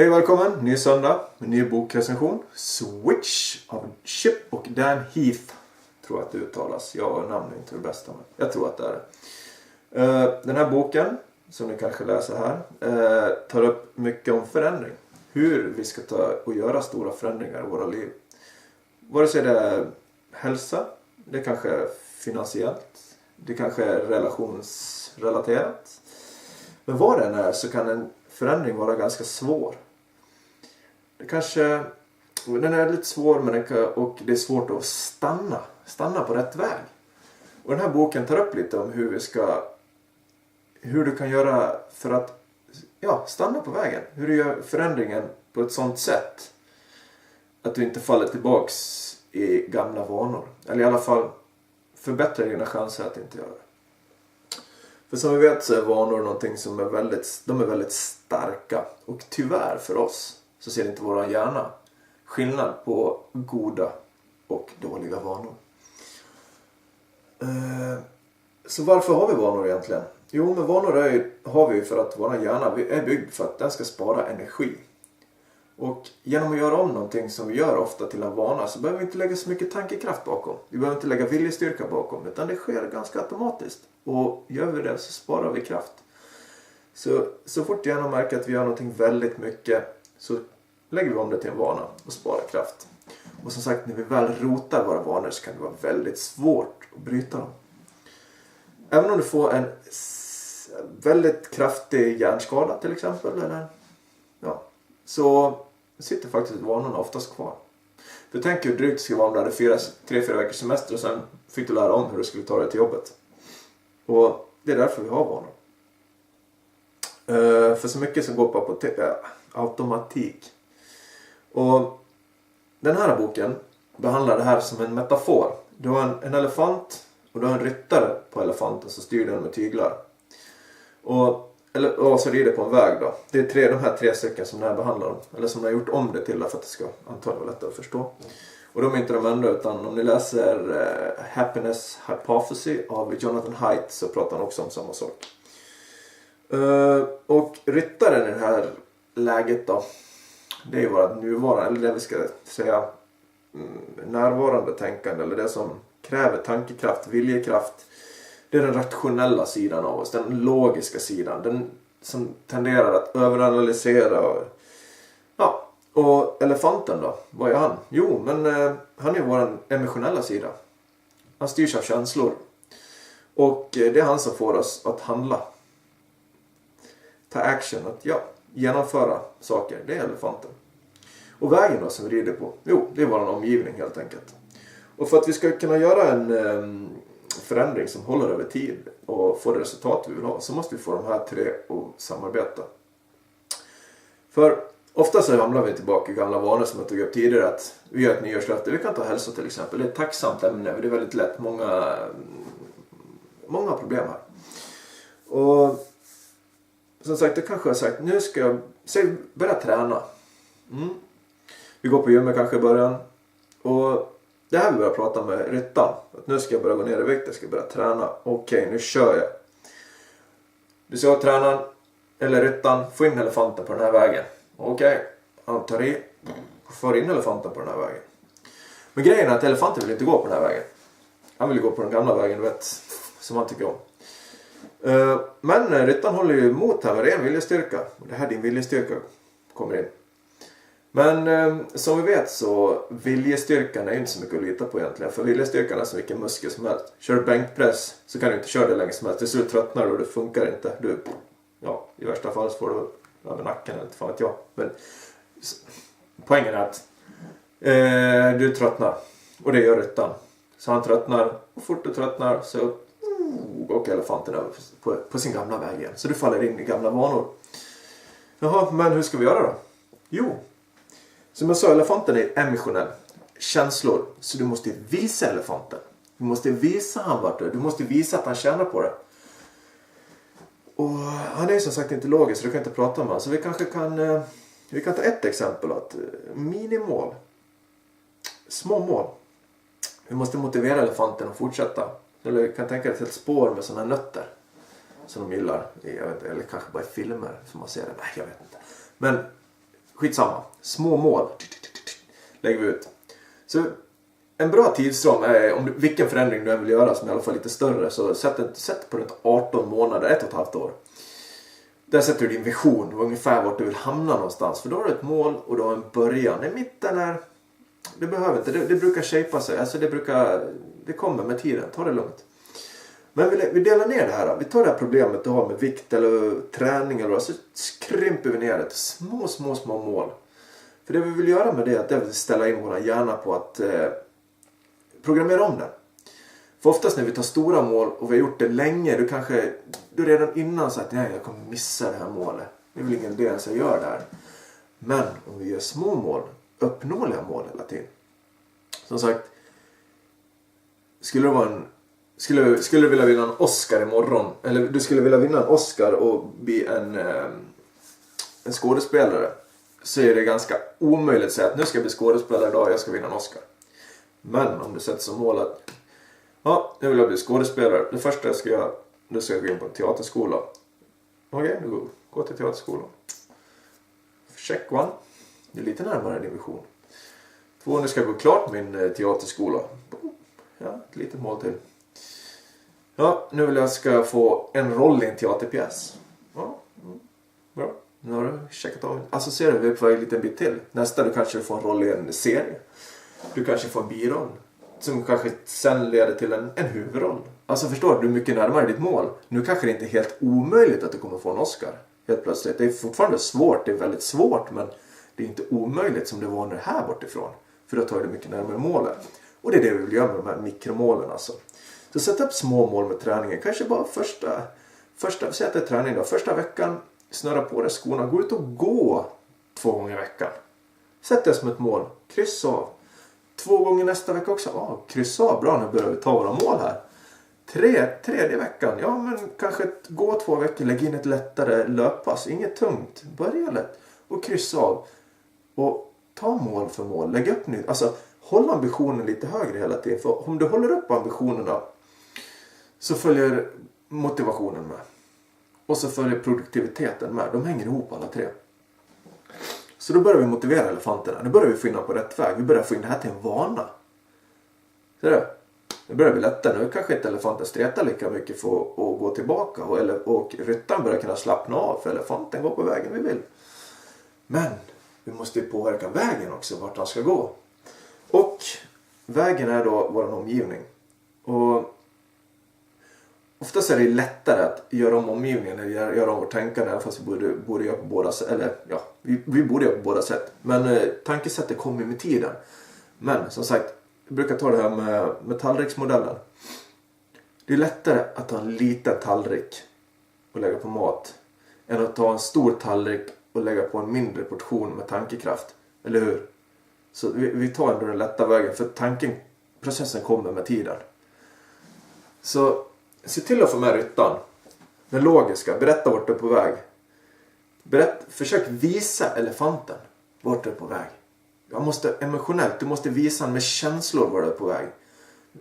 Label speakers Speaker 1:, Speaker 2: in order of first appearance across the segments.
Speaker 1: Hej och välkommen, ny söndag med ny bokrecension. Switch av Chip och Dan Heath. Tror jag att det uttalas. Jag har namnet inte det bästa, men jag tror att det är det. Den här boken, som ni kanske läser här, tar upp mycket om förändring. Hur vi ska ta och göra stora förändringar i våra liv. Vare sig det är hälsa, det kanske är finansiellt, det kanske är relationsrelaterat. Men vad den är så kan en förändring vara ganska svår. Den är lite svår, men och det är svårt att stanna på rätt väg. Och den här boken tar upp lite om hur du kan göra för att stanna på vägen. Hur du gör förändringen på ett sånt sätt att du inte faller tillbaks i gamla vanor. Eller i alla fall förbättrar dina chanser att inte göra det. För som vi vet så är vanor någonting som är väldigt starka. Och tyvärr för oss så ser inte våran hjärna skillnad på goda och dåliga vanor. Så varför har vi vanor egentligen? Jo, men vanor har vi för att våran hjärna är byggd för att den ska spara energi. Och genom att göra om någonting som vi gör ofta till en vana så behöver vi inte lägga så mycket tankekraft bakom. Vi behöver inte lägga viljestyrka bakom, utan det sker ganska automatiskt. Och gör vi det så sparar vi kraft. Så fort hjärnan märker att vi gör någonting väldigt mycket så lägger vi om det till en vana och sparar kraft. Och som sagt, när vi väl rotar våra vanor så kan det vara väldigt svårt att bryta dem. Även om du får en väldigt kraftig hjärnskada till exempel, så sitter faktiskt vanorna oftast kvar. För tänk hur drygt det ska vara om du hade 3-4 veckors semester och sen fick du lära om hur du skulle ta dig till jobbet. Och det är därför vi har vanor. För så mycket som går på automatik. Och den här boken behandlar det här som en metafor. Du har en elefant och du har en ryttare på elefanten som styr den med tyglar. Och så rider på en väg då. Det är de här 3 stycken som det här behandlar om. Eller som de har gjort om det till för att det ska antagligen vara lättare att förstå. Och de är inte de enda, utan om ni läser Happiness Hypothesis av Jonathan Haidt så pratar han också om samma sak. Och ryttaren i det här läget då, det är ju våra nuvarande, eller det vi ska säga närvarande tänkande, eller det som kräver tankekraft, viljekraft. Det är den rationella sidan av oss, den logiska sidan, den som tenderar att överanalysera. Och elefanten då, vad är han? Jo, men han är vår emotionella sida. Han styrs av känslor. Och det är han som får oss att handla. Ta action, att genomföra saker, det är elefanten. Och vägen då som vi rider på, det är vår omgivning helt enkelt. Och för att vi ska kunna göra en förändring som håller över tid och få det resultat vi vill ha, så måste vi få de här 3 att samarbeta. För ofta så hamnar vi tillbaka i gamla vanor som jag tog upp tidigare, att vi gör ett nyårslöfte. Vi kan ta hälsa till exempel. Det är ett tacksamt ämne, det är väldigt lätt. Många problem här. Och som sagt, det kanske har sagt, nu ska jag börja träna. Vi går på gymmet kanske i början. Och det här vi börjar prata med ryttaren. Att nu ska jag börja gå ner i vikt, jag ska börja träna. Okej, nu kör jag. Du ser att tränaren eller ryttaren får in elefanten på den här vägen. Okej, han tar i och får in elefanten på den här vägen. Men grejen är att elefanten vill inte gå på den här vägen. Han vill gå på den gamla vägen, du vet, som han tycker om. Men ryttaren håller ju emot här med ren viljestyrka. Och det här din viljestyrka kommer in. Men som vi vet så viljestyrkan är inte så mycket att lita på egentligen. För viljestyrkan är så mycket muskel som helst. Kör du bänkpress så kan du inte köra det länge som helst. Till slut tröttnar du och det funkar inte. I värsta fall så får du över nacken eller inte fan vet jag. Men poängen är att du tröttnar. Och det gör ryttaren. Så han tröttnar. Och fort du tröttnar så åker elefanten över på sin gamla väg igen. Så du faller in i gamla vanor. Jaha, men hur ska vi göra då? Jo, som jag sa, elefanten är emotionell. Känslor. Så du måste visa elefanten. Du måste visa han vart du måste visa att han tjänar på det. Och han är ju som sagt inte logisk så du kan inte prata med honom. Så vi kanske kan ta ett exempel. Att minimål. Små mål. Vi måste motivera elefanten att fortsätta. Eller vi kan tänka dig ett helt spår med sådana nötter. Som de gillar. Jag vet inte, eller kanske bara i filmer som man ser det. Nej, jag vet inte. Men skitsamma. Små mål. Lägger vi ut. Så en bra tidsram är, om vilken förändring du än vill göra som är i alla fall lite större, så sätt på runt 18 månader, 1,5 år. Där sätter du din vision, ungefär vart du vill hamna någonstans. För då har du ett mål och då har en början. I mitten är, det behöver inte, det brukar shapea sig. Alltså det kommer med tiden, ta det lugnt. Men vi delar ner det här. Vi tar det här problemet du har med vikt eller träning eller så krymper vi ner det till små mål. För det vi vill göra med det är att vi ställa in våra hjärna på att programmera om den. För oftast när vi tar stora mål och vi har gjort det länge, du redan innan sagt nej, jag kommer missa det här målet. Det är väl ingen idé ens jag gör det här. Men om vi gör små mål, uppnåeliga mål hela tiden. Som sagt, skulle du vilja vinna en Oscar imorgon, eller du skulle vilja vinna en Oscar och bli en skådespelare, så är det ganska omöjligt att säga att nu ska jag bli skådespelare idag och jag ska vinna en Oscar. Men om du sätter som mål att nu vill jag bli skådespelare. Det första jag ska göra, då ska jag gå in på en teaterskola. Okej, nu gå till teaterskolan. Check 1. Det är lite närmare din vision. 2, nu ska jag gå klart min teaterskola. Ja, ett litet mål till. Ja, nu vill jag ska få en roll i en teaterpjäs. Ja, bra. Nu har du checkat av. Alltså ser du, vi är på väg en liten bit till. Nästa, du kanske får en roll i en serie. Du kanske får en biroll. Som kanske sen leder till en huvudroll. Alltså förstår du, är mycket närmare ditt mål. Nu kanske det inte är helt omöjligt att du kommer få en Oscar. Helt plötsligt. Det är fortfarande svårt, det är väldigt svårt. Men det är inte omöjligt som det var när här bortifrån. För då tar du mycket närmare målet. Och det är det vi vill göra med de här mikromålen alltså. Så sätt upp små mål med träningen. Kanske bara första sätt är träning då. Första veckan, snöra på dig skorna. Gå ut och gå 2 gånger i veckan. Sätt det som ett mål. Kryssa av. 2 gånger nästa vecka också. Kryssa av. Bra, nu börjar vi ta våra mål här. Tredje veckan. Ja, men kanske gå 2 veckor. Lägg in ett lättare löppass. Inget tungt. Börja lätt. Och kryssa av. Och ta mål för mål. Lägg upp nytt. Alltså, håll ambitionen lite högre hela tiden. För om du håller upp ambitionerna så följer motivationen med. Och så följer produktiviteten med. De hänger ihop alla 3. Så då börjar vi motivera elefanterna. Nu börjar vi få in på rätt väg. Vi börjar få in det här till en vana. Ser du? Nu börjar vi lätta. Nu kanske inte elefanten stretar lika mycket för att gå tillbaka. Och ryttaren börjar kunna slappna av. För elefanten går på vägen vi vill. Men vi måste påverka vägen också. Vart han ska gå. Och vägen är då vår omgivning. Och oftast är det lättare att göra om omgivningen eller göra om vårt tänkande. Fast vi borde göra på båda sätt. Eller ja, vi borde göra på båda sätt. Men tankesättet kommer med tiden. Men som sagt, jag brukar ta det här med tallriksmodellen. Det är lättare att ta en liten tallrik och lägga på mat. Än att ta en stor tallrik och lägga på en mindre portion med tankekraft. Eller hur? Så vi tar ändå den lätta vägen. För processen kommer med tiden. Så se till att få med ryttan. Den logiska. Berätta vart du är på väg. Försök visa elefanten vart du är på väg. Jag måste emotionellt. Du måste visa med känslor var du är på väg.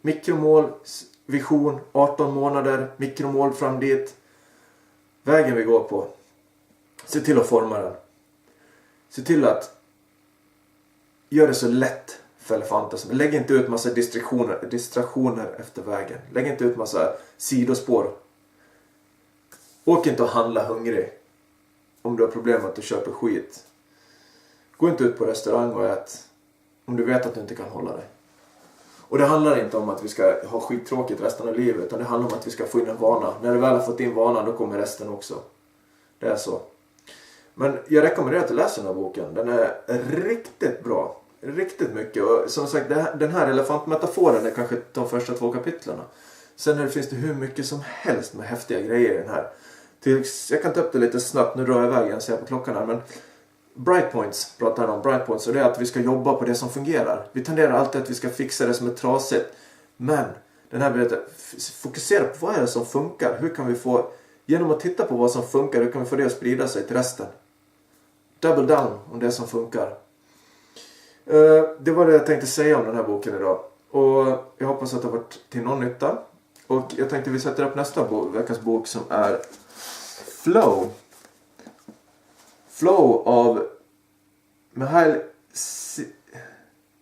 Speaker 1: Mikromål. Vision. 18 månader. Mikromål fram dit. Vägen vi går på. Se till att forma den. Se till att gör det så lätt för elefanter. Lägg inte ut massa distraktioner efter vägen. Lägg inte ut massa sidospår. Åk inte och handla hungrig. Om du har problem med att du köper skit. Gå inte ut på restaurang och ät. Om du vet att du inte kan hålla dig. Och det handlar inte om att vi ska ha skittråkigt resten av livet. Utan det handlar om att vi ska få in en vana. När du väl har fått in vanan, då kommer resten också. Det är så. Men jag rekommenderar att du läser den här boken. Den är riktigt bra. Riktigt mycket. Och som sagt, den här elefantmetaforen är kanske de första 2 kapitlerna. Sen finns det hur mycket som helst med häftiga grejer i den här. Jag kan ta upp det lite snabbt. Nu drar jag iväg, jag ser på klockan här. Men Bright Points pratar han om. Bright Points. Och det är att vi ska jobba på det som fungerar. Vi tenderar alltid att vi ska fixa det som är trasigt. Men den här berättar, fokusera på vad är det som funkar. Hur kan vi få, genom att titta på vad som funkar, hur kan vi få det att sprida sig till resten. Double down om det som funkar. Det var det jag tänkte säga om den här boken idag. Och jag hoppas att det har varit till någon nytta. Och jag tänkte vi sätter upp nästa veckans bok som är Flow. Flow av Mihail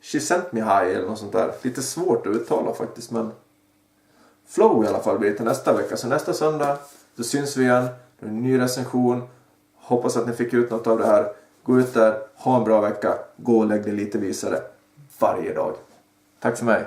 Speaker 1: Csikszentmihalyi eller något sånt där. Lite svårt att uttala faktiskt, men Flow i alla fall blir det till nästa vecka. Så nästa söndag, då syns vi igen. Det är en ny recension. Hoppas att ni fick ut något av det här. Gå ut där, ha en bra vecka. Gå och lägg dig lite visare varje dag. Tack för mig.